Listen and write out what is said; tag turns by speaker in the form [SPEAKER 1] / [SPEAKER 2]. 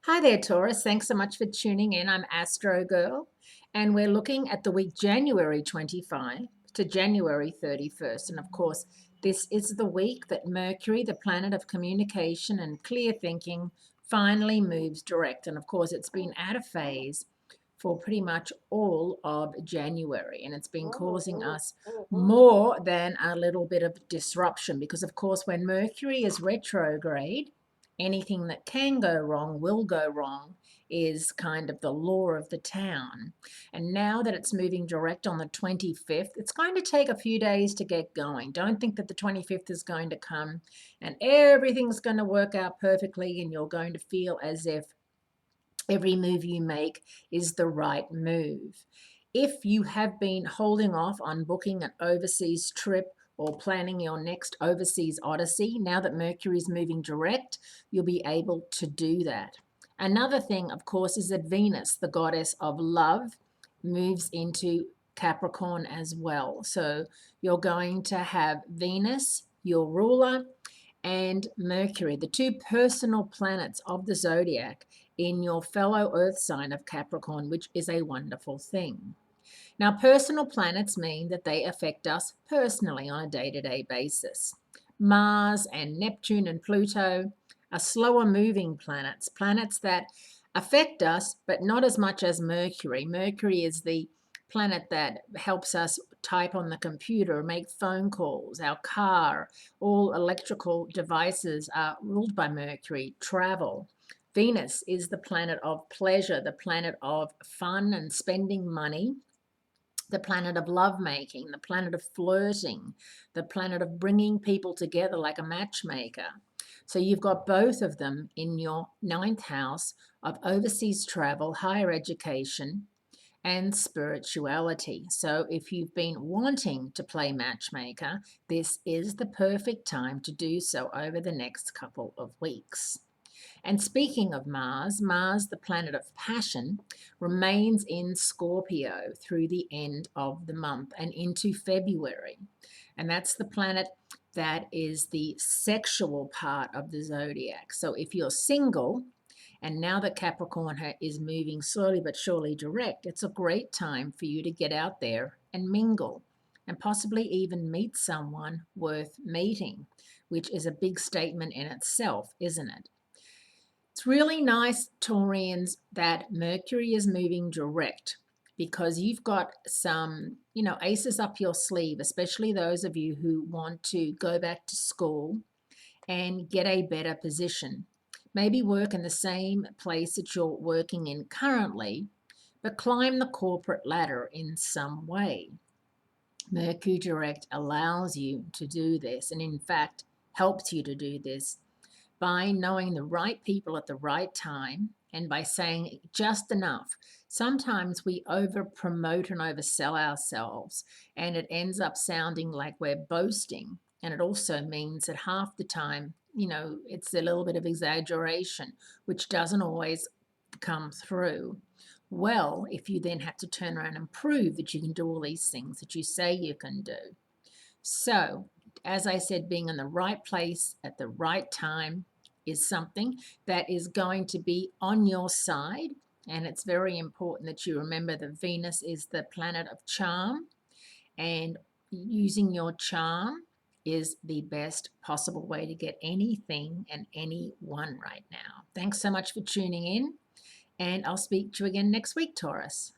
[SPEAKER 1] Hi there, Taurus. Thanks so much for tuning in. I'm Astrogirl, and we're looking at the week January 25 to January 31st. And of course, this is the week that Mercury, the planet of communication and clear thinking, finally moves direct. And of course, it's been out of phase for pretty much all of January, and it's been causing us more than a little bit of disruption because, of course, when Mercury is retrograde, anything that can go wrong will go wrong is kind of the law of the town. And now that it's moving direct on the 25th, it's going to take a few days to get going. Don't think that the 25th is going to come and everything's going to work out perfectly and you're going to feel as if every move you make is the right move. If you have been holding off on booking an overseas trip or planning your next overseas odyssey, now that Mercury is moving direct, you'll be able to do that. Another thing, of course, is that Venus, the goddess of love, moves into Capricorn as well. So you're going to have Venus, your ruler, and Mercury, the two personal planets of the zodiac, in your fellow earth sign of Capricorn, which is a wonderful thing. Now, personal planets mean that they affect us personally on a day-to-day basis. Mars and Neptune and Pluto are slower moving planets, planets that affect us, but not as much as Mercury. Mercury is the planet that helps us type on the computer, make phone calls, our car, all electrical devices are ruled by Mercury, travel. Venus is the planet of pleasure, the planet of fun and spending money, the planet of lovemaking, the planet of flirting, the planet of bringing people together like a matchmaker. So you've got both of them in your ninth house of overseas travel, higher education, and spirituality. So if you've been wanting to play matchmaker, this is the perfect time to do so over the next couple of weeks. And speaking of Mars, Mars, the planet of passion, remains in Scorpio through the end of the month and into February. And that's the planet that is the sexual part of the zodiac. So if you're single, and now that Capricorn is moving slowly but surely direct, it's a great time for you to get out there and mingle and possibly even meet someone worth meeting, which is a big statement in itself, isn't it? It's really nice, Taurians, that Mercury is moving direct because you've got some, aces up your sleeve, especially those of you who want to go back to school and get a better position. Maybe work in the same place that you're working in currently, but climb the corporate ladder in some way. Mercury direct allows you to do this and, in fact, helps you to do this by knowing the right people at the right time and by saying just enough. Sometimes we over promote and oversell ourselves, and it ends up sounding like we're boasting. And it also means that half the time, it's a little bit of exaggeration, which doesn't always come through. Well, if you then have to turn around and prove that you can do all these things that you say you can do. So, as I said, being in the right place at the right time is something that is going to be on your side. And it's very important that you remember that Venus is the planet of charm, and using your charm is the best possible way to get anything and anyone right now. Thanks so much for tuning in, and I'll speak to you again next week, Taurus.